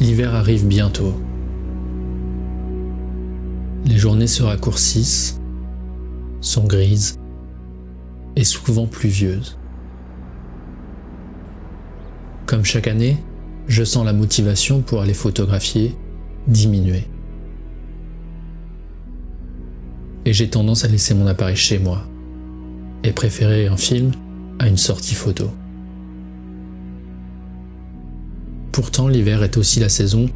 L'hiver arrive bientôt. Les journées se raccourcissent, sont grises et souvent pluvieuses. Comme chaque année, je sens la motivation pour aller photographier diminuer. Et j'ai tendance à laisser mon appareil chez moi et préférer un film à une sortie photo. Pourtant, l'hiver est aussi la saison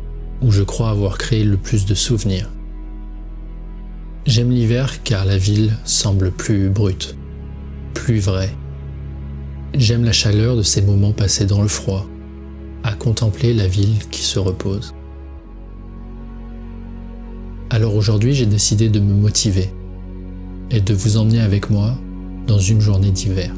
où je crois avoir créé le plus de souvenirs. J'aime l'hiver car la ville semble plus brute, plus vraie. J'aime la chaleur de ces moments passés dans le froid, à contempler la ville qui se repose. Alors aujourd'hui, j'ai décidé de me motiver et de vous emmener avec moi dans une journée d'hiver.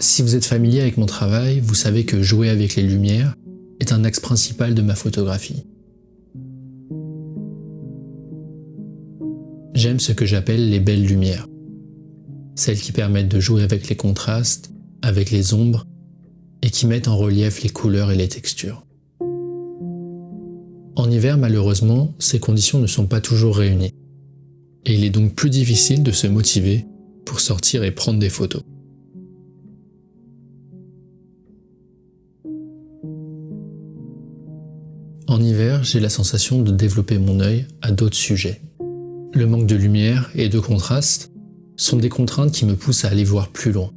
Si vous êtes familier avec mon travail, vous savez que jouer avec les lumières est un axe principal de ma photographie. J'aime ce que j'appelle les belles lumières, celles qui permettent de jouer avec les contrastes, avec les ombres, et qui mettent en relief les couleurs et les textures. En hiver, malheureusement, ces conditions ne sont pas toujours réunies, et il est donc plus difficile de se motiver pour sortir et prendre des photos. En hiver, j'ai la sensation de développer mon œil à d'autres sujets. Le manque de lumière et de contraste sont des contraintes qui me poussent à aller voir plus loin.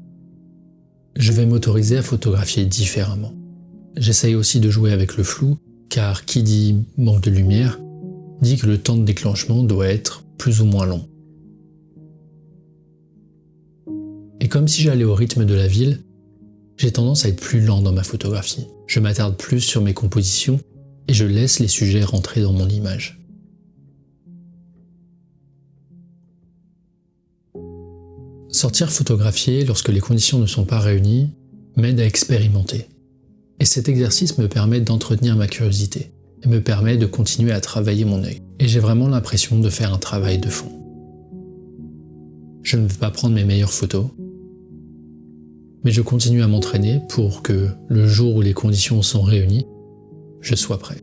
Je vais m'autoriser à photographier différemment. J'essaye aussi de jouer avec le flou, car qui dit manque de lumière, dit que le temps de déclenchement doit être plus ou moins long. Et comme si j'allais au rythme de la ville, j'ai tendance à être plus lent dans ma photographie. Je m'attarde plus sur mes compositions et je laisse les sujets rentrer dans mon image. Sortir photographier lorsque les conditions ne sont pas réunies m'aide à expérimenter. Et cet exercice me permet d'entretenir ma curiosité et me permet de continuer à travailler mon œil. Et j'ai vraiment l'impression de faire un travail de fond. Je ne vais pas prendre mes meilleures photos, mais je continue à m'entraîner pour que le jour où les conditions sont réunies, je sois prêt.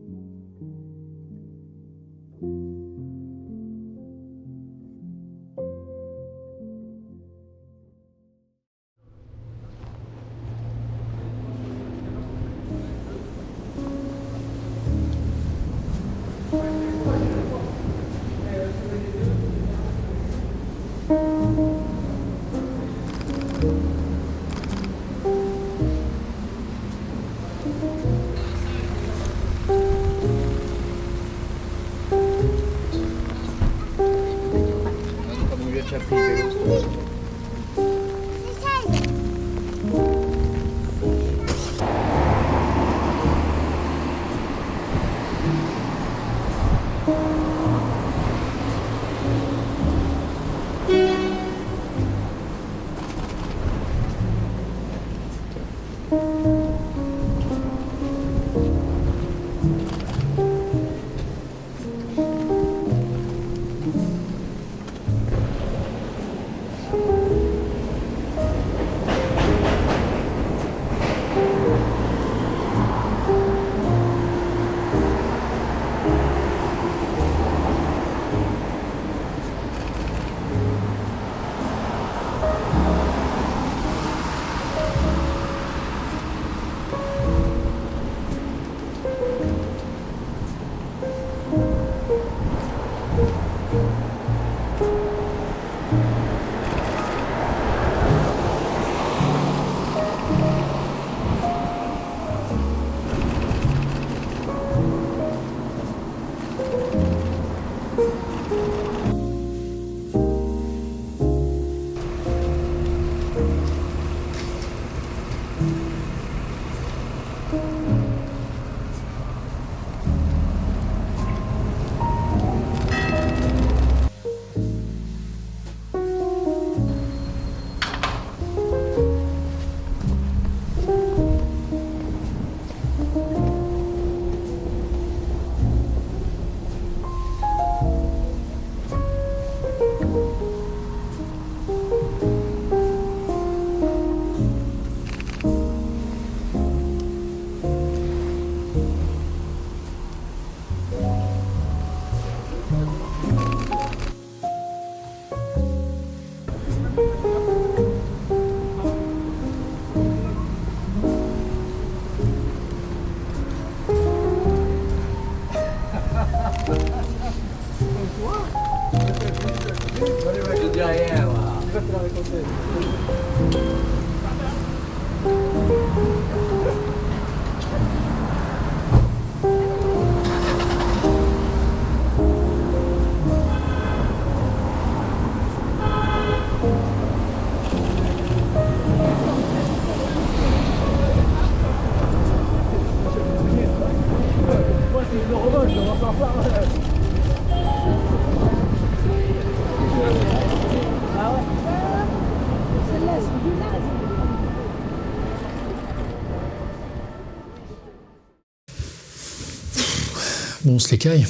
Bon, on se les caille.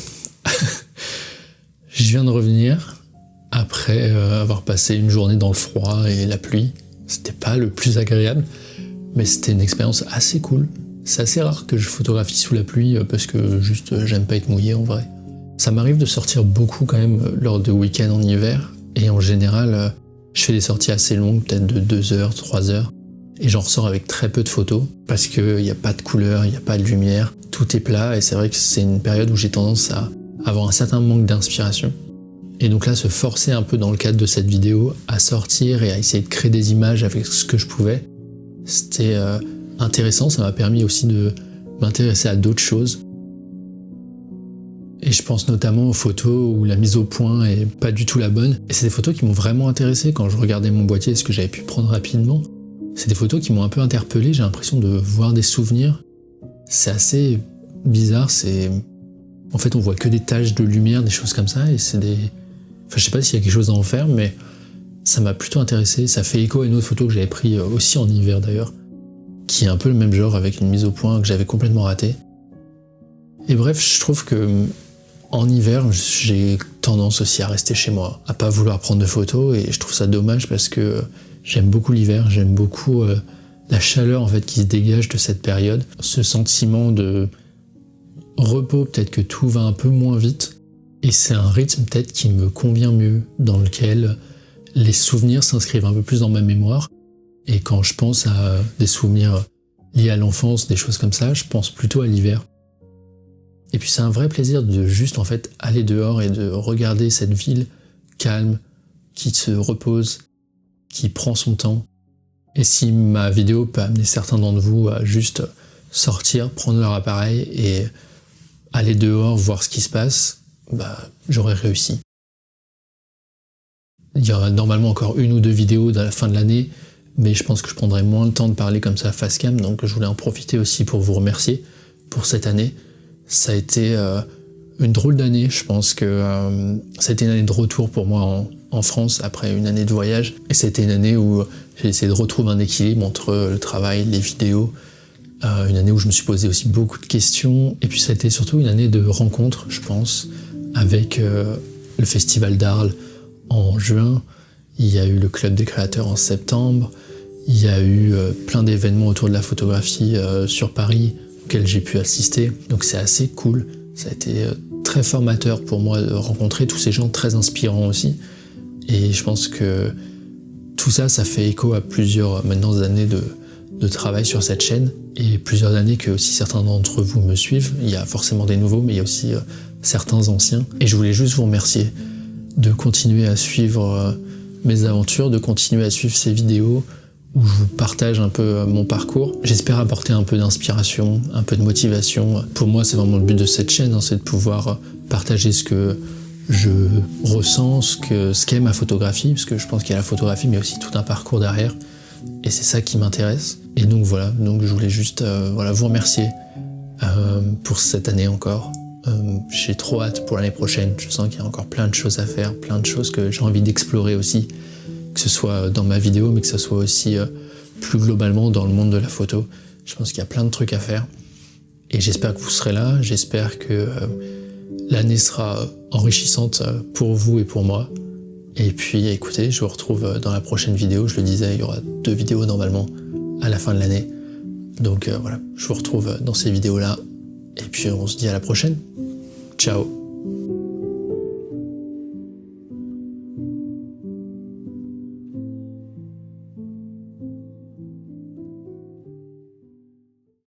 Je viens de revenir après avoir passé une journée dans le froid et la pluie. C'était pas le plus agréable, mais c'était une expérience assez cool. C'est assez rare que je photographie sous la pluie parce que juste j'aime pas être mouillé en vrai. Ça m'arrive de sortir beaucoup quand même lors de week-ends en hiver, et en général je fais des sorties assez longues, peut-être de 2 heures, 3 heures, et j'en ressors avec très peu de photos parce qu'il n'y a pas de couleur, il n'y a pas de lumière, tout est plat, et c'est vrai que c'est une période où j'ai tendance à avoir un certain manque d'inspiration. Et donc là, se forcer un peu dans le cadre de cette vidéo à sortir et à essayer de créer des images avec ce que je pouvais, c'était intéressant. Ça m'a permis aussi de m'intéresser à d'autres choses. Et je pense notamment aux photos où la mise au point est pas du tout la bonne. Et c'est des photos qui m'ont vraiment intéressé quand je regardais mon boîtier et ce que j'avais pu prendre rapidement. C'est des photos qui m'ont un peu interpellé, j'ai l'impression de voir des souvenirs. C'est assez bizarre, en fait on voit que des taches de lumière, des choses comme ça, et c'est des... Enfin je sais pas s'il y a quelque chose à en faire, mais ça m'a plutôt intéressé. Ça fait écho à une autre photo que j'avais prise aussi en hiver d'ailleurs, qui est un peu le même genre avec une mise au point que j'avais complètement ratée. Et bref, je trouve que en hiver, j'ai tendance aussi à rester chez moi, à pas vouloir prendre de photos, et je trouve ça dommage parce que j'aime beaucoup l'hiver, j'aime beaucoup la chaleur en fait qui se dégage de cette période, ce sentiment de repos, peut-être que tout va un peu moins vite, et c'est un rythme peut-être qui me convient mieux, dans lequel les souvenirs s'inscrivent un peu plus dans ma mémoire, et quand je pense à des souvenirs liés à l'enfance, des choses comme ça, je pense plutôt à l'hiver. Et puis c'est un vrai plaisir de juste en fait aller dehors et de regarder cette ville calme, qui se repose, qui prend son temps. Et si ma vidéo peut amener certains d'entre vous à juste sortir, prendre leur appareil et aller dehors, voir ce qui se passe, j'aurais réussi. Il y aura normalement encore 1 ou 2 vidéos à la fin de l'année, mais je pense que je prendrai moins le temps de parler comme ça face cam, donc je voulais en profiter aussi pour vous remercier pour cette année. Ça a été une drôle d'année, je pense que ça a été une année de retour pour moi en France après une année de voyage, et c'était une année où j'ai essayé de retrouver un équilibre entre le travail, les vidéos, une année où je me suis posé aussi beaucoup de questions, et puis ça a été surtout une année de rencontres, je pense, avec le Festival d'Arles en juin, il y a eu le Club des créateurs en septembre, il y a eu plein d'événements autour de la photographie sur Paris, auxquels j'ai pu assister, donc c'est assez cool. Ça a été très formateur pour moi de rencontrer tous ces gens très inspirants aussi, et je pense que tout ça, ça fait écho à plusieurs maintenant années de travail sur cette chaîne, et plusieurs années que aussi certains d'entre vous me suivent. Il y a forcément des nouveaux, mais il y a aussi certains anciens, et je voulais juste vous remercier de continuer à suivre mes aventures, de continuer à suivre ces vidéos où je vous partage un peu mon parcours. J'espère apporter un peu d'inspiration, un peu de motivation. Pour moi, c'est vraiment le but de cette chaîne, c'est de pouvoir partager ce que je ressens, ce qu'est ma photographie, parce que je pense qu'il y a la photographie, mais aussi tout un parcours derrière, et c'est ça qui m'intéresse. Et donc voilà, donc je voulais juste vous remercier pour cette année encore. J'ai trop hâte pour l'année prochaine. Je sens qu'il y a encore plein de choses à faire, plein de choses que j'ai envie d'explorer aussi, que ce soit dans ma vidéo, mais que ce soit aussi plus globalement dans le monde de la photo. Je pense qu'il y a plein de trucs à faire, et j'espère que vous serez là, j'espère que l'année sera enrichissante pour vous et pour moi. Et puis écoutez, je vous retrouve dans la prochaine vidéo. Je le disais, il y aura 2 vidéos normalement à la fin de l'année. Donc voilà, je vous retrouve dans ces vidéos-là, et puis on se dit à la prochaine. Ciao.